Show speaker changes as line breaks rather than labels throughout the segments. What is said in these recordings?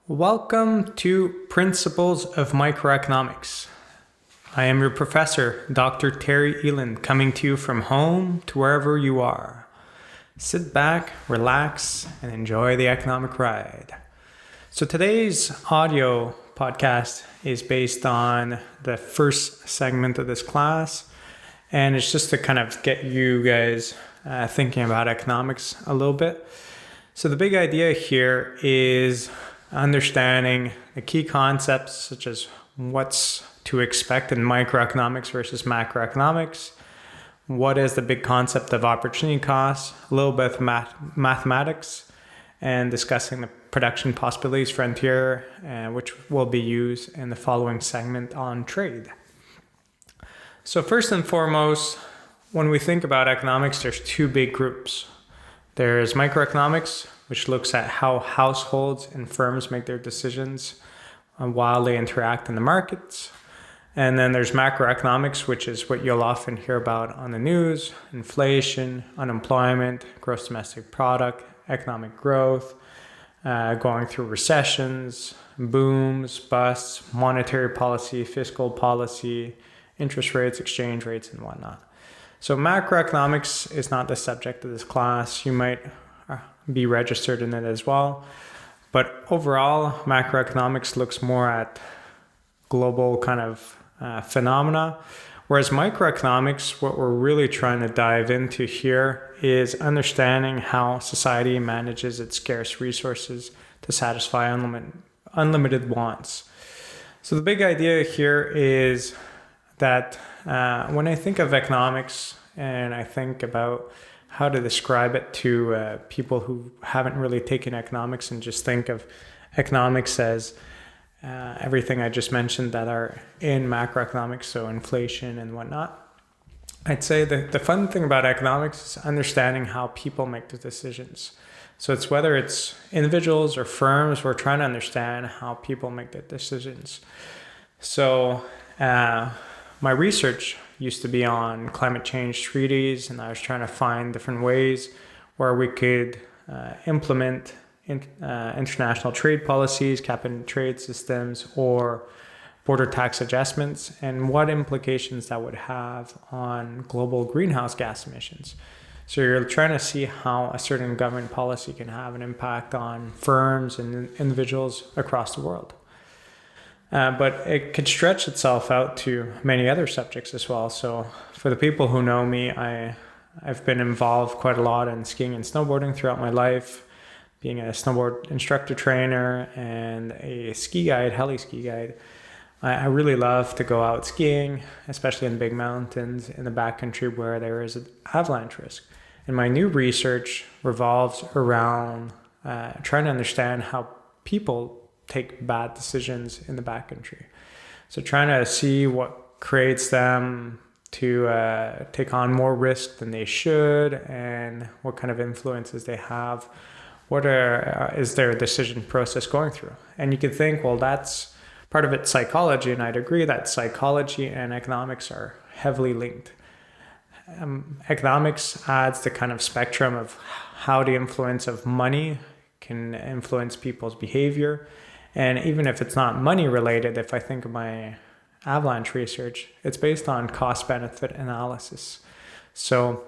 Welcome to Principles of Microeconomics. I am your professor, Dr. Terry Eland, coming to you from home to wherever you are. Sit back, relax, and enjoy the economic ride. So today's audio podcast is based on the first segment of this class, and it's just to kind of get you guys thinking about economics a little bit. So the big idea here is understanding the key concepts such as what's to expect in microeconomics versus macroeconomics, what is the big concept of opportunity cost, a little bit of mathematics, and discussing the production possibilities frontier, which will be used in the following segment on trade. So first and foremost, when we think about economics, there's two big groups. There's microeconomics, which looks at how households and firms make their decisions while they interact in the markets. And then there's macroeconomics, which is what you'll often hear about on the news: inflation, unemployment, gross domestic product, economic growth, going through recessions, booms, busts, monetary policy, fiscal policy, interest rates, exchange rates, and whatnot. So macroeconomics is not the subject of this class. You might be registered in it as well. But overall, macroeconomics looks more at global kind of phenomena, whereas microeconomics, what we're really trying to dive into here is understanding how society manages its scarce resources to satisfy unlimited wants. So the big idea here is that when I think of economics and I think about how to describe it to people who haven't really taken economics and just think of economics as everything I just mentioned that are in macroeconomics, so inflation and whatnot, I'd say the fun thing about economics is understanding how people make the decisions. So it's whether it's individuals or firms, we're trying to understand how people make their decisions. So my research used to be on climate change treaties, and I was trying to find different ways where we could implement international trade policies, cap and trade systems, or border tax adjustments, and what implications that would have on global greenhouse gas emissions. So you're trying to see how a certain government policy can have an impact on firms and individuals across the world. But it could stretch itself out to many other subjects as well. So for the people who know me, I've been involved quite a lot in skiing and snowboarding throughout my life, being a snowboard instructor trainer and a ski guide, heli ski guide. I really love to go out skiing, especially in big mountains in the backcountry where there is an avalanche risk. And my new research revolves around trying to understand how people take bad decisions in the backcountry. So trying to see what creates them to take on more risk than they should, and what kind of influences they have. What is their decision process going through? And you could think, well, that's part of it psychology, and I'd agree that psychology and economics are heavily linked. Economics adds the kind of spectrum of how the influence of money can influence people's behavior. And even if it's not money related, if I think of my avalanche research, it's based on cost benefit analysis. So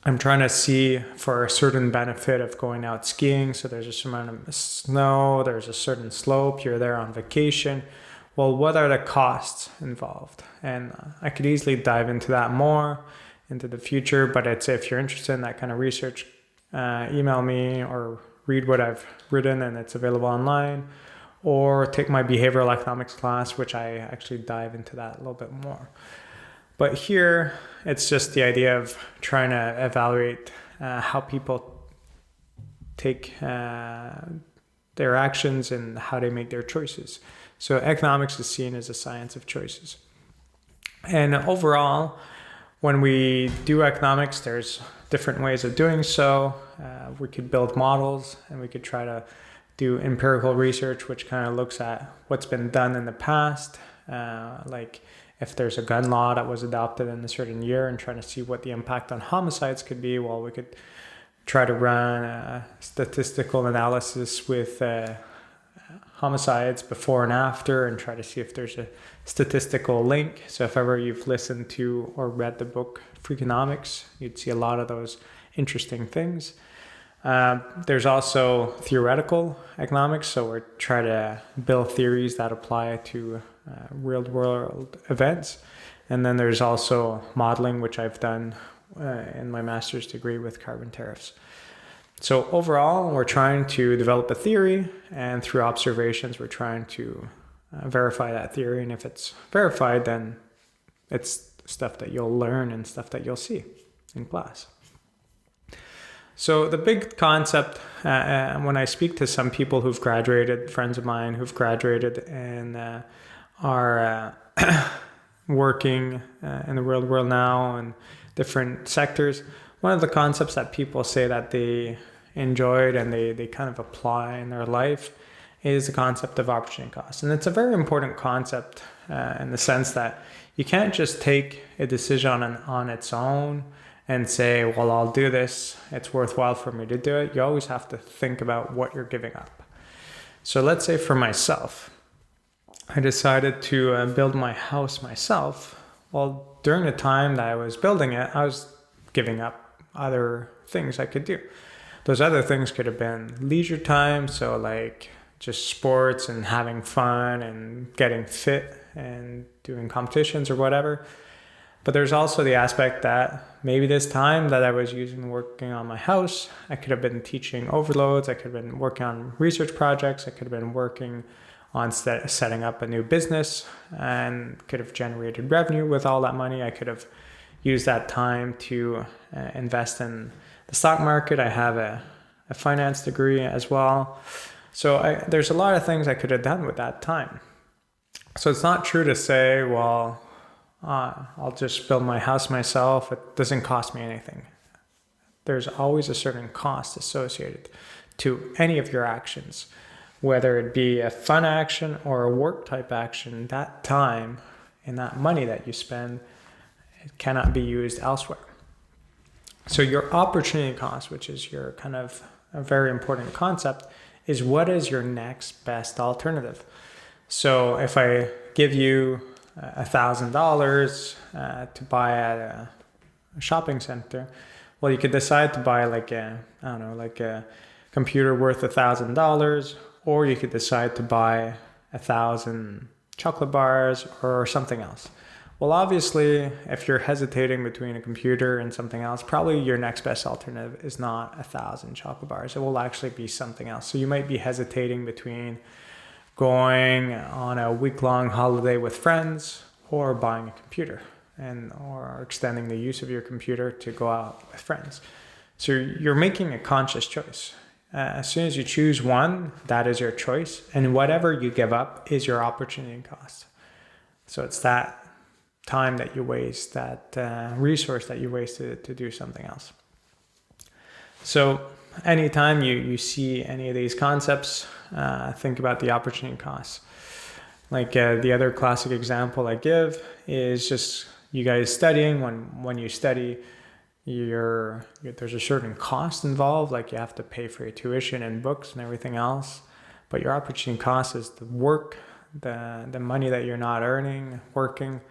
I'm trying to see for a certain benefit of going out skiing. So there's a certain amount of snow, there's a certain slope, you're there on vacation. Well, what are the costs involved? And I could easily dive into that more into the future, but it's, if you're interested in that kind of research, email me or read what I've written, and it's available online. Or take my behavioral economics class, which I actually dive into that a little bit more. But here, it's just the idea of trying to evaluate how people take their actions and how they make their choices. So economics is seen as a science of choices. And overall, when we do economics, there's different ways of doing so. We could build models, and we could try to do empirical research, which kind of looks at what's been done in the past, like if there's a gun law that was adopted in a certain year, and trying to see what the impact on homicides could be. Well, we could try to run a statistical analysis with homicides before and after and try to see if there's a statistical link. So if ever you've listened to or read the book Freakonomics, you'd see a lot of those interesting things. There's also theoretical economics, so we're trying to build theories that apply to real world events. And then there's also modeling, which I've done in my master's degree with carbon tariffs. So overall, we're trying to develop a theory, and through observations, we're trying to verify that theory. And if it's verified, then it's stuff that you'll learn and stuff that you'll see in class. So the big concept, when I speak to some people who've graduated, friends of mine who've graduated and are working in the real world now and different sectors, one of the concepts that people say that they enjoyed and they kind of apply in their life is the concept of opportunity cost. And it's a very important concept in the sense that you can't just take a decision on its own and say, well, I'll do this, it's worthwhile for me to do it. You always have to think about what you're giving up. So let's say for myself, I decided to build my house myself. Well, during the time that I was building it, I was giving up other things I could do. Those other things could have been leisure time, so like just sports and having fun and getting fit and doing competitions or whatever. But there's also the aspect that maybe this time that I was using working on my house, I could have been teaching overloads, I could have been working on research projects, I could have been working on setting up a new business and could have generated revenue with all that money. I could have used that time to invest in the stock market. I have a finance degree as well. So there's a lot of things I could have done with that time. So it's not true to say, well, I'll just build my house myself. It doesn't cost me anything. There's always a certain cost associated to any of your actions, whether it be a fun action or a work type action. That time and that money that you spend, it cannot be used elsewhere. So your opportunity cost, which is your kind of a very important concept, is what is your next best alternative. So if I give you $1,000 to buy at a shopping center, well, you could decide to buy like a computer worth $1,000, or you could decide to buy 1,000 chocolate bars or something else. Well, obviously, if you're hesitating between a computer and something else, probably your next best alternative is not 1,000 chocolate bars. It will actually be something else. So you might be hesitating between going on a week-long holiday with friends or buying a computer or extending the use of your computer to go out with friends. So you're making a conscious choice. As soon as you choose one, that is your choice. And whatever you give up is your opportunity cost. So it's that time that you waste, that resource that you waste to do something else. So anytime you see any of these concepts, think about the opportunity costs. Like the other classic example I give is just you guys studying. When you study, there's a certain cost involved, like you have to pay for your tuition and books and everything else. But your opportunity cost is the work, the money that you're not earning, working,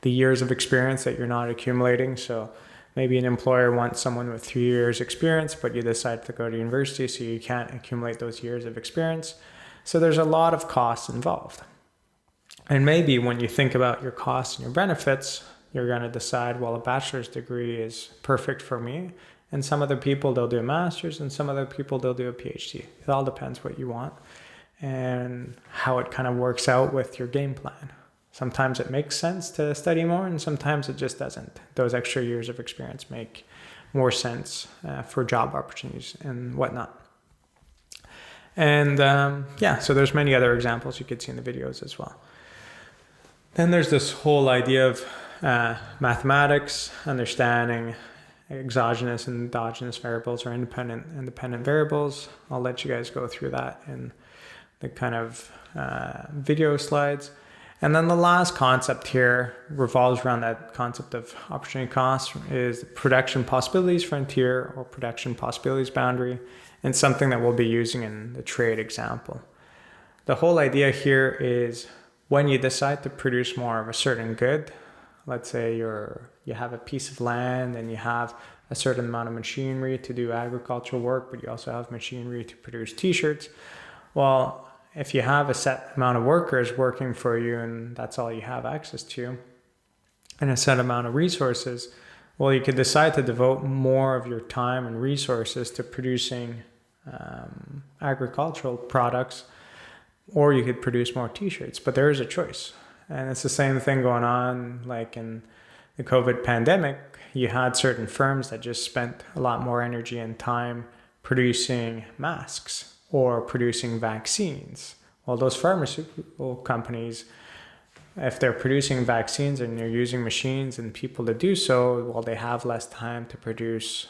the years of experience that you're not accumulating. So maybe an employer wants someone with 3 years experience, but you decide to go to university, so you can't accumulate those years of experience. So there's a lot of costs involved. And maybe when you think about your costs and your benefits, you're going to decide, well, a bachelor's degree is perfect for me. And some other people, they'll do a master's, and some other people, they'll do a PhD. It all depends what you want and how it kind of works out with your game plan. Sometimes it makes sense to study more, and sometimes it just doesn't. Those extra years of experience make more sense for job opportunities and whatnot. And so there's many other examples you could see in the videos as well. Then there's this whole idea of mathematics, understanding exogenous and endogenous variables or independent variables. I'll let you guys go through that in the kind of video slides. And then the last concept here revolves around that concept of opportunity cost, is production possibilities frontier or production possibilities boundary, and something that we'll be using in the trade example. The whole idea here is when you decide to produce more of a certain good, let's say you have a piece of land and you have a certain amount of machinery to do agricultural work, but you also have machinery to produce t-shirts. Well, if you have a set amount of workers working for you and that's all you have access to, and a set amount of resources, well, you could decide to devote more of your time and resources to producing agricultural products, or you could produce more t-shirts, but there is a choice. And it's the same thing going on like in the COVID pandemic. You had certain firms that just spent a lot more energy and time producing masks or producing vaccines. Well, those pharmaceutical companies, if they're producing vaccines and they're using machines and people to do so, well, they have less time to produce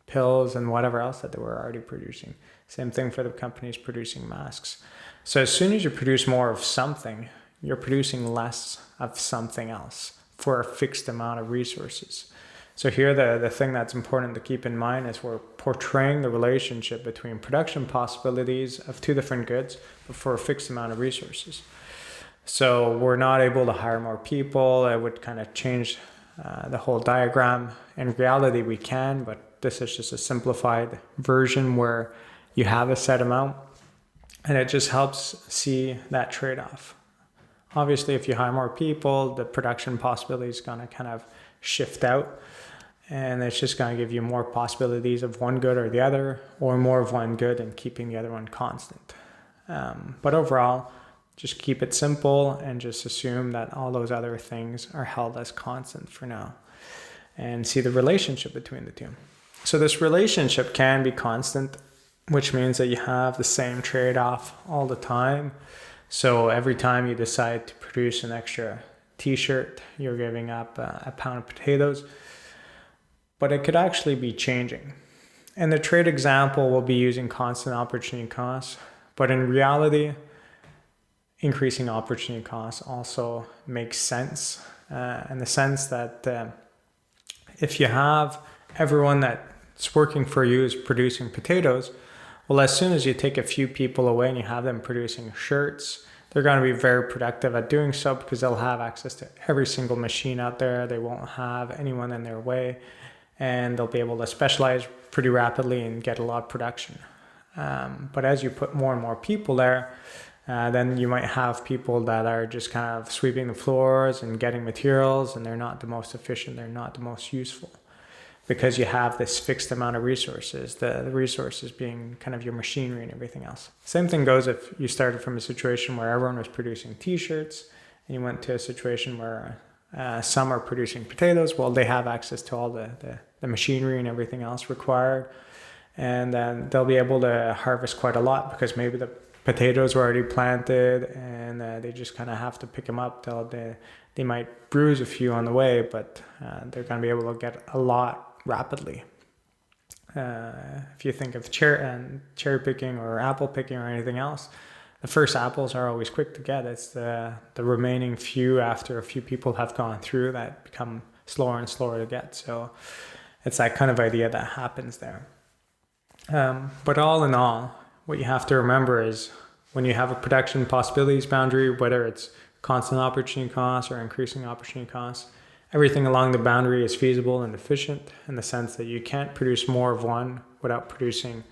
pills and whatever else that they were already producing. Same thing for the companies producing masks. So as soon as you produce more of something, you're producing less of something else for a fixed amount of resources. So here the thing that's important to keep in mind is we're portraying the relationship between production possibilities of two different goods, but for a fixed amount of resources. So we're not able to hire more people. It would kind of change the whole diagram. In reality, we can, but this is just a simplified version where you have a set amount, and it just helps see that trade-off. Obviously, if you hire more people, the production possibility is going to kind of shift out, and it's just going to give you more possibilities of one good or the other, or more of one good and keeping the other one constant. But overall, just keep it simple and just assume that all those other things are held as constant for now, and see the relationship between the two. So this relationship can be constant, which means that you have the same trade-off all the time. So every time you decide to produce an extra t-shirt, you're giving up a pound of potatoes, but it could actually be changing. And the trade example will be using constant opportunity costs, but in reality, increasing opportunity costs also makes sense in the sense that if you have everyone that's working for you is producing potatoes, well, as soon as you take a few people away and you have them producing shirts, they're going to be very productive at doing so because they'll have access to every single machine out there. They won't have anyone in their way, and they'll be able to specialize pretty rapidly and get a lot of production. But as you put more and more people there, then you might have people that are just kind of sweeping the floors and getting materials, and they're not the most efficient, they're not the most useful, because you have this fixed amount of resources, the resources being kind of your machinery and everything else. Same thing goes if you started from a situation where everyone was producing t-shirts and you went to a situation where some are producing potatoes. Well, they have access to all the machinery and everything else required, and then they'll be able to harvest quite a lot because maybe the potatoes were already planted and they just kind of have to pick them up. They might bruise a few on the way, but they're going to be able to get a lot rapidly. If you think of cherry picking or apple picking or anything else, the first apples are always quick to get. It's the remaining few after a few people have gone through that become slower and slower to get. So it's that kind of idea that happens there. But all in all, what you have to remember is when you have a production possibilities boundary, whether it's constant opportunity costs or increasing opportunity costs, everything along the boundary is feasible and efficient in the sense that you can't produce more of one without producing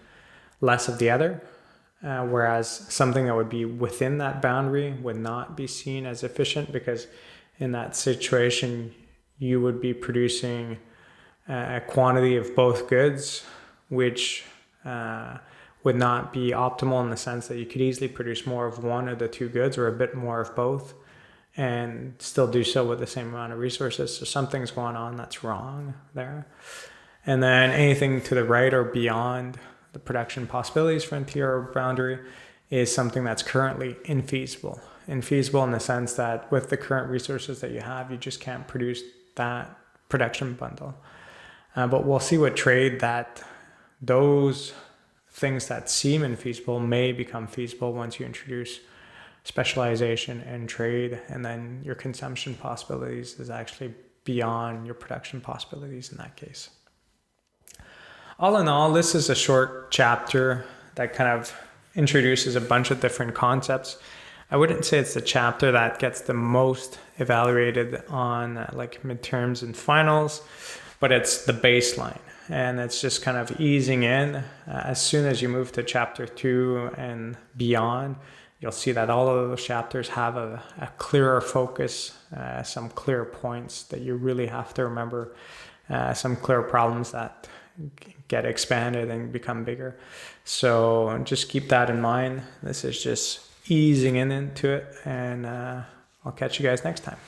less of the other. Whereas something that would be within that boundary would not be seen as efficient, because in that situation, you would be producing a quantity of both goods, which would not be optimal in the sense that you could easily produce more of one of the two goods or a bit more of both and still do so with the same amount of resources. So something's going on that's wrong there. And then anything to the right or beyond the production possibilities frontier or boundary is something that's currently infeasible. Infeasible in the sense that with the current resources that you have, you just can't produce that production bundle. But we'll see what trade that those things that seem infeasible may become feasible once you introduce specialization and trade, and then your consumption possibilities is actually beyond your production possibilities in that case. All in all, this is a short chapter that kind of introduces a bunch of different concepts. I wouldn't say it's the chapter that gets the most evaluated on like midterms and finals, but it's the baseline. And it's just kind of easing in. As soon as you move to chapter 2 and beyond, you'll see that all of those chapters have a clearer focus, some clear points that you really have to remember, some clear problems that get expanded and become bigger. So just keep that in mind. This is just easing into it, and I'll catch you guys next time.